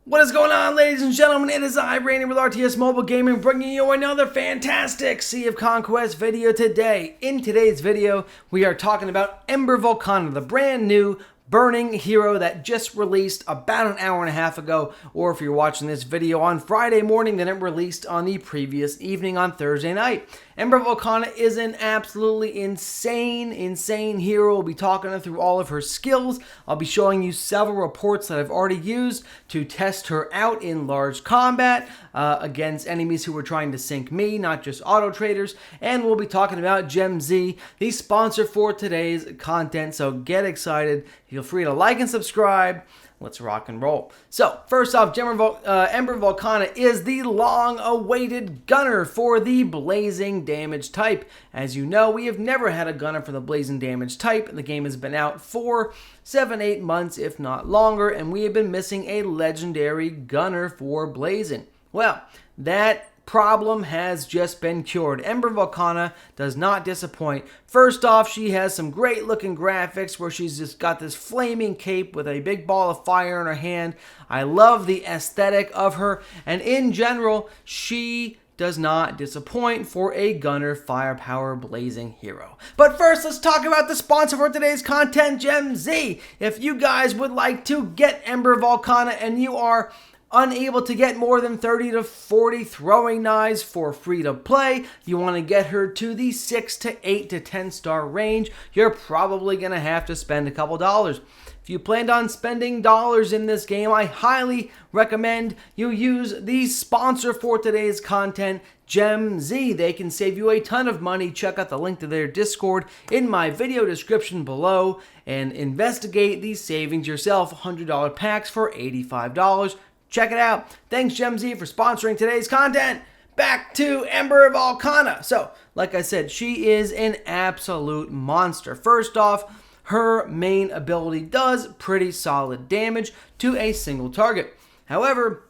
What is going on, ladies and gentlemen? It is I, Randy, with RTS Mobile Gaming, bringing you another fantastic Sea of Conquest video today. In today's video, we are talking about Ember Volcana, the brand new burning hero that just released about an hour and a half ago, or if you're watching this video on Friday morning, then it released on the previous evening on Thursday night. Ember Volcana is an absolutely insane hero. We'll be talking her through all of her skills. I'll be showing you several reports that I've already used to test her out in large combat against enemies who were trying to sink me, not just auto traders. And we'll be talking about GemZ, the sponsor for today's content. So get excited. Feel free to like and subscribe. Let's rock and roll. So, first off, Ember Volcana is the long-awaited gunner for the Blazing Damage type. As you know, we have never had a gunner for the Blazing Damage type. The game has been out for 7-8 months, if not longer, and we have been missing a legendary gunner for Blazing. Well, that problem has just been cured. Ember Volcana does not disappoint. First off, she has some great looking graphics where she's just got this flaming cape with a big ball of fire in her hand. I love the aesthetic of her, and in general, she does not disappoint for a gunner firepower blazing hero. But first, let's talk about the sponsor for today's content, GemZ. If you guys would like to get Ember Volcana and you are unable to get more than 30 to 40 throwing knives for free to play, you want to get her to the 6 to 8 to 10 star range, you're probably going to have to spend a couple dollars. If you planned on spending dollars in this game, I highly recommend you use the sponsor for today's content, GemZ. They can save you a ton of money. Check out the link to their Discord in my video description below and investigate these savings yourself. $100 packs for $85. Check it out. Thanks, GemZ, for sponsoring today's content. Back to Ember Volcana. So, like I said, she is an absolute monster. First off, her main ability does pretty solid damage to a single target. However,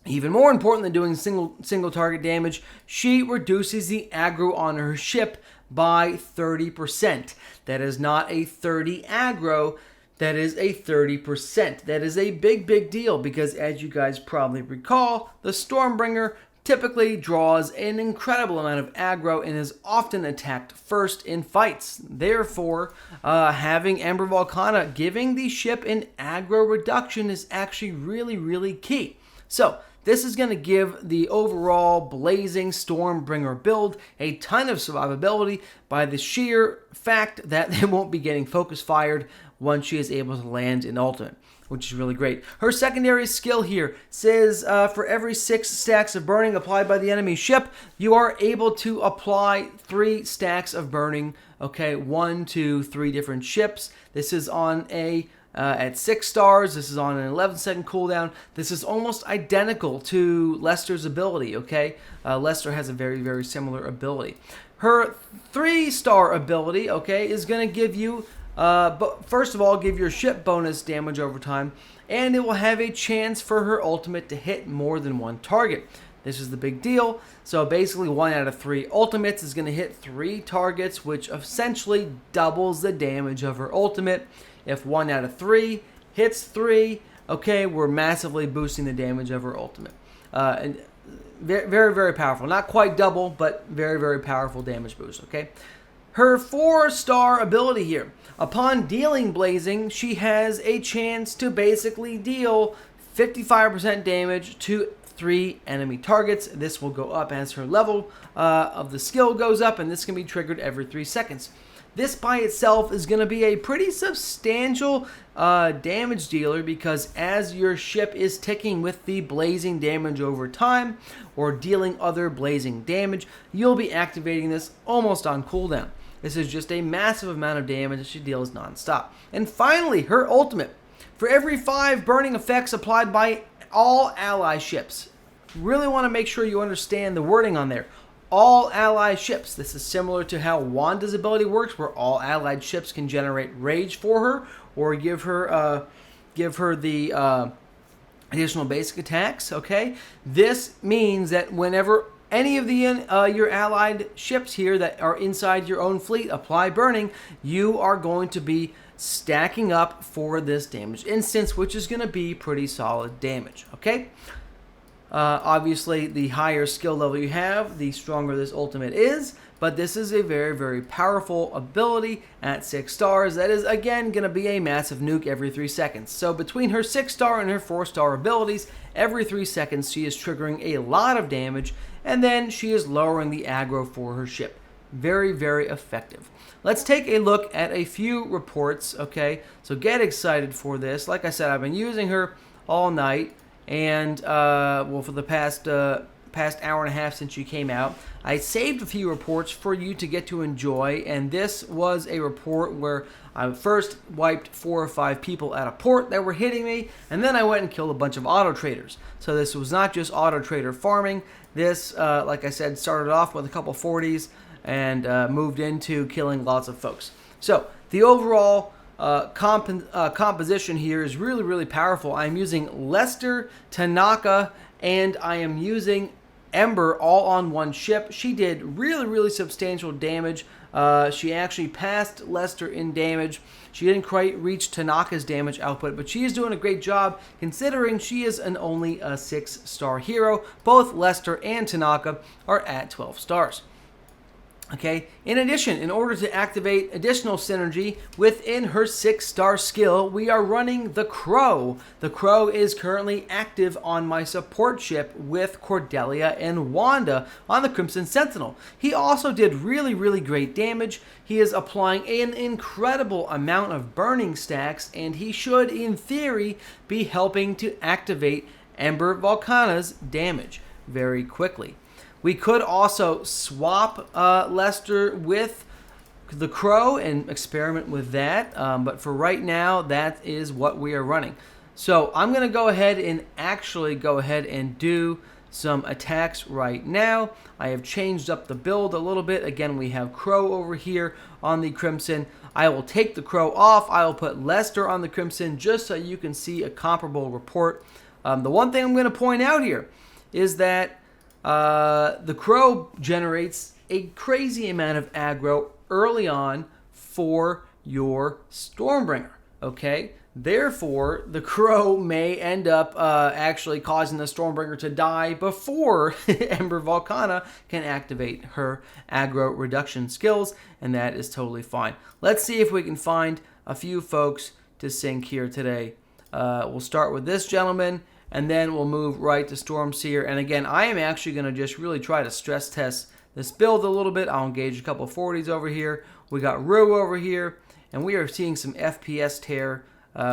even more important than doing single target damage, she reduces the aggro on her ship by 30%. That is not a 30 aggro. That is a 30%. That is a big deal because, as you guys probably recall, the Stormbringer typically draws an incredible amount of aggro and is often attacked first in fights. Therefore, having Ember Volcana giving the ship an aggro reduction is actually really key. So, this is going to give the overall Blazing Stormbringer build a ton of survivability by the sheer fact that they won't be getting focus fired once she is able to land an ultimate, which is really great. Her secondary skill here says for every 6 stacks of burning applied by the enemy ship, you are able to apply 3 stacks of burning, okay, 1 to 3 different ships. This is on a at 6 stars. This is on an 11-second cooldown. This is almost identical to Lester's ability, okay? Lester has a very similar ability. Her 3-star ability, okay, is going to give you, first of all, give your ship bonus damage over time, and it will have a chance for her ultimate to hit more than 1 target. This is the big deal. So basically 1 out of 3 ultimates is going to hit 3 targets, which essentially doubles the damage of her ultimate. If 1 out of 3 hits 3, okay, we're massively boosting the damage of her ultimate. And very powerful. Not quite double, but very powerful damage boost, okay? Her 4-star ability here. Upon dealing Blazing, she has a chance to basically deal 55% damage to 3 enemy targets. This will go up as her level of the skill goes up, and this can be triggered every 3 seconds. This by itself is going to be a pretty substantial damage dealer because as your ship is ticking with the blazing damage over time or dealing other blazing damage, you'll be activating this almost on cooldown. This is just a massive amount of damage that she deals nonstop. And finally, her ultimate. For every 5 burning effects applied by all ally ships. Really want to make sure you understand the wording on there. All ally ships. This is similar to how Wanda's ability works, where all allied ships can generate rage for her or give her the additional basic attacks. Okay, this means that whenever any of the your allied ships here that are inside your own fleet apply burning, you are going to be stacking up for this damage instance, which is going to be pretty solid damage, okay? Obviously, the higher skill level you have, the stronger this ultimate is, but this is a very, very powerful ability at 6 stars. That is, again, going to be a massive nuke every 3 seconds. So between her 6-star and her 4-star abilities, every 3 seconds she is triggering a lot of damage, and then she is lowering the aggro for her ship. Very, very effective. Let's take a look at a few reports, okay? So get excited for this. Like I said, I've been using her all night, and well, for the past hour and a half since she came out. I saved a few reports for you to get to enjoy, and this was a report where I first wiped 4 or 5 people at a port that were hitting me, and then I went and killed a bunch of auto traders. So this was not just auto trader farming. This, like I said, started off with a couple 40s and moved into killing lots of folks. So the overall composition here is really, really powerful. I'm using Lester, Tanaka, and I am using Ember all on one ship. She did really, really substantial damage. She actually passed Lester in damage. She didn't quite reach Tanaka's damage output, but she is doing a great job considering she is only a 6-star hero. Both Lester and Tanaka are at 12 stars. Okay. In addition, in order to activate additional synergy within her 6-star skill, we are running the Crow. The Crow is currently active on my support ship with Cordelia and Wanda on the Crimson Sentinel. He also did really, really great damage. He is applying an incredible amount of burning stacks, and he should, in theory, be helping to activate Ember Volcana's damage very quickly. We could also swap Lester with the Crow and experiment with that, but for right now, that is what we are running. So I'm going to go ahead and actually do some attacks right now. I have changed up the build a little bit. Again, we have Crow over here on the Crimson. I will take the Crow off. I will put Lester on the Crimson just so you can see a comparable report. The one thing I'm going to point out here is that the Crow generates a crazy amount of aggro early on for your Stormbringer, okay? Therefore, the Crow may end up actually causing the Stormbringer to die before Ember Volcana can activate her aggro reduction skills, and that is totally fine. Let's see if we can find a few folks to sync here today. We'll start with this gentleman, and then we'll move right to Stormseer. And again, I am actually going to just really try to stress test this build a little bit. I'll engage a couple 40s over here. We got Rue over here, and we are seeing some FPS tear,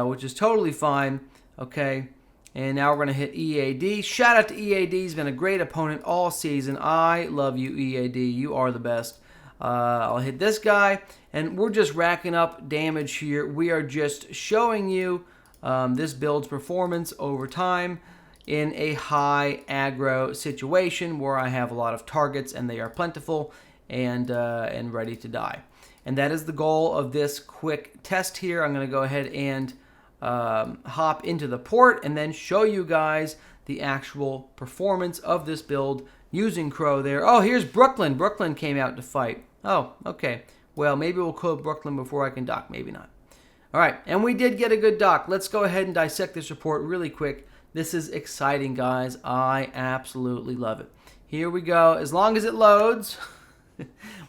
which is totally fine. Okay, and now we're going to hit EAD. Shout out to EAD. He's been a great opponent all season. I love you, EAD. You are the best. I'll hit this guy, and we're just racking up damage here. We are just showing you this build's performance over time in a high aggro situation where I have a lot of targets and they are plentiful and ready to die. And that is the goal of this quick test here. I'm going to go ahead and hop into the port and then show you guys the actual performance of this build using Crow there. Oh, here's Brooklyn. Brooklyn came out to fight. Oh, okay. Well, maybe we'll kill Brooklyn before I can dock. Maybe not. All right, and we did get a good dock. Let's go ahead and dissect this report really quick. This is exciting, guys. I absolutely love it. Here we go. As long as it loads.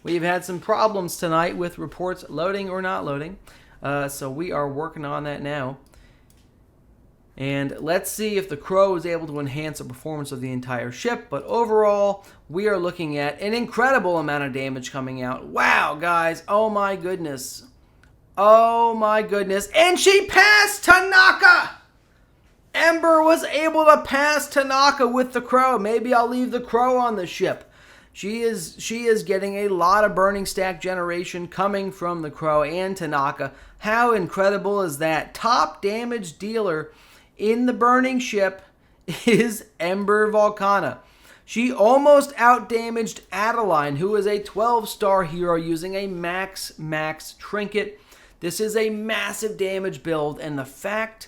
We've had some problems tonight with reports loading or not loading. So we are working on that now. And let's see if the Crow is able to enhance the performance of the entire ship. But overall, we are looking at an incredible amount of damage coming out. Wow, guys. Oh, my goodness. Oh my goodness. And she passed Tanaka! Ember was able to pass Tanaka with the Crow. Maybe I'll leave the Crow on the ship. She is getting a lot of burning stack generation coming from the Crow and Tanaka. How incredible is that? Top damage dealer in the burning ship is Ember Volcana. She almost outdamaged Adeline, who is a 12-star hero using a max trinket. This is a massive damage build, and the fact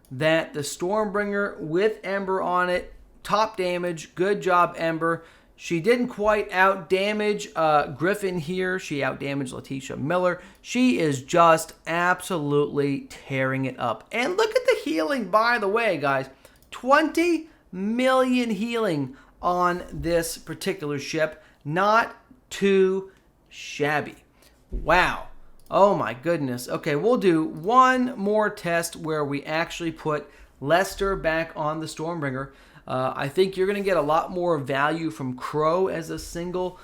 that the Stormbringer with Ember on it, top damage, good job Ember. She didn't quite out-damage Griffin here. She out-damaged Letitia Miller. She is just absolutely tearing it up. And look at the healing, by the way, guys. 20 million healing on this particular ship. Not too shabby. Wow. Oh my goodness. Okay, we'll do one more test where we actually put Lester back on the Stormbringer. I think you're going to get a lot more value from Crow as a single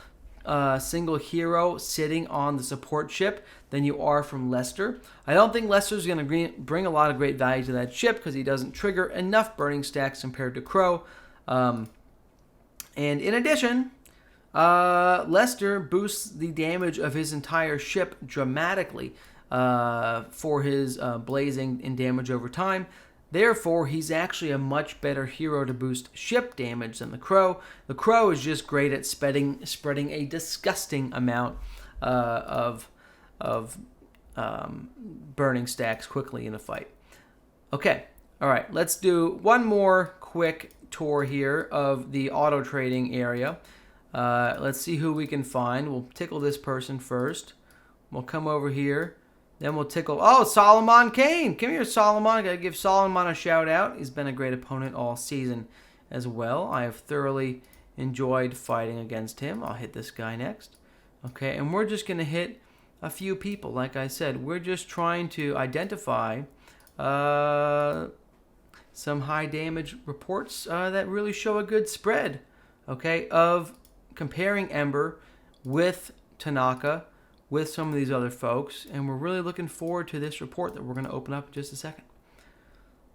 hero sitting on the support ship than you are from Lester. I don't think Lester's going to bring a lot of great value to that ship because he doesn't trigger enough burning stacks compared to Crow. And in addition, Lester boosts the damage of his entire ship dramatically for his blazing and damage over time. Therefore, he's actually a much better hero to boost ship damage than the Crow. The Crow is just great at spreading a disgusting amount of burning stacks quickly in a fight. Okay, all right, let's do one more quick tour here of the auto trading area. Let's see who we can find. We'll tickle this person first. We'll come over here. Then we'll tickle... Oh, Solomon Kane. Come here, Solomon. I got to give Solomon a shout out. He's been a great opponent all season as well. I have thoroughly enjoyed fighting against him. I'll hit this guy next. Okay, and we're just going to hit a few people. Like I said, we're just trying to identify some high damage reports that really show a good spread, okay, of comparing Ember with Tanaka, with some of these other folks, and we're really looking forward to this report that we're going to open up in just a second.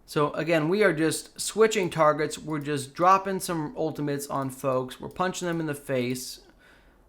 So again, we are just switching targets. We're just dropping some ultimates on folks. We're punching them in the face.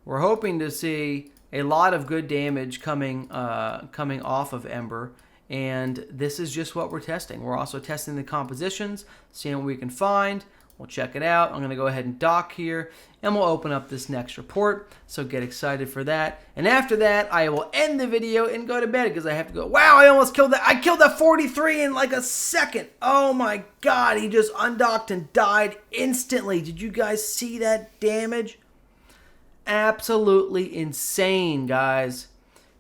We're hoping to see a lot of good damage coming off of Ember, and this is just what we're testing. We're also testing the compositions, seeing what we can find. We'll check it out. I'm going to go ahead and dock here, and we'll open up this next report, so get excited for that. And after that, I will end the video and go to bed because I have to go. Wow, I almost killed that. I killed that 43 in like a second. Oh my God, he just undocked and died instantly. Did you guys see that damage? Absolutely insane, guys.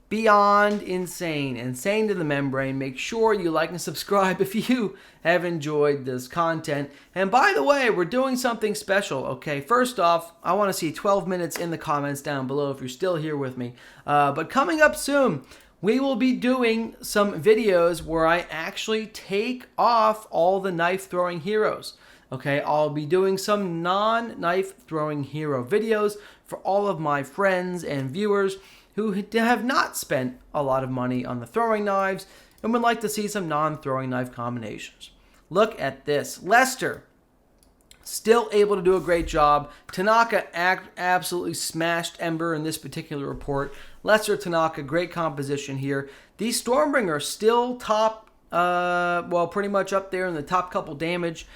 Beyond insane. Insane to the membrane. Make sure you like and subscribe if you have enjoyed this content. And by the way, we're doing something special, okay? First off, I want to see 12 minutes in the comments down below if you're still here with me. But coming up soon, we will be doing some videos where I actually take off all the knife-throwing heroes. Okay, I'll be doing some non-knife throwing hero videos for all of my friends and viewers who have not spent a lot of money on the throwing knives and would like to see some non-throwing knife combinations. Look at this. Lester, still able to do a great job. Tanaka absolutely smashed Ember in this particular report. Lester, Tanaka, great composition here. These Stormbringer still top, well, pretty much up there in the top couple damage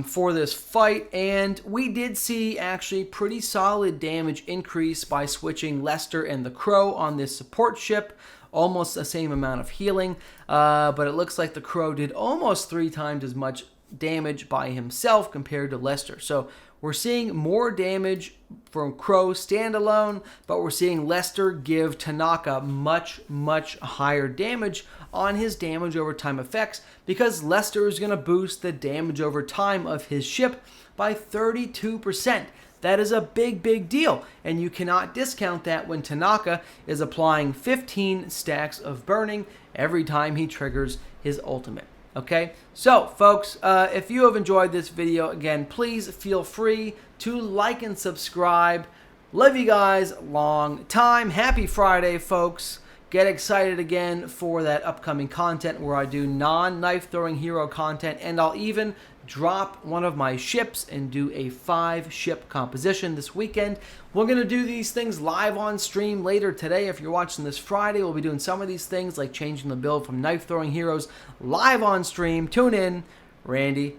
for this fight, and we did see actually pretty solid damage increase by switching Lester and the Crow on this support ship, almost the same amount of healing, but it looks like the Crow did almost 3 times as much damage by himself compared to Lester. So we're seeing more damage from Crow standalone, but we're seeing Lester give Tanaka much, much higher damage on his damage over time effects because Lester is going to boost the damage over time of his ship by 32%. That is a big, big deal, and you cannot discount that when Tanaka is applying 15 stacks of burning every time he triggers his ultimate. Okay, so folks, if you have enjoyed this video, again, please feel free to like and subscribe. Love you guys long time. Happy Friday, folks. Get excited again for that upcoming content where I do non-knife throwing hero content, and I'll even drop one of my ships and do a 5-ship composition this weekend. We're going to do these things live on stream later today. If you're watching this Friday, we'll be doing some of these things like changing the build from knife throwing heroes live on stream. Tune in. Randy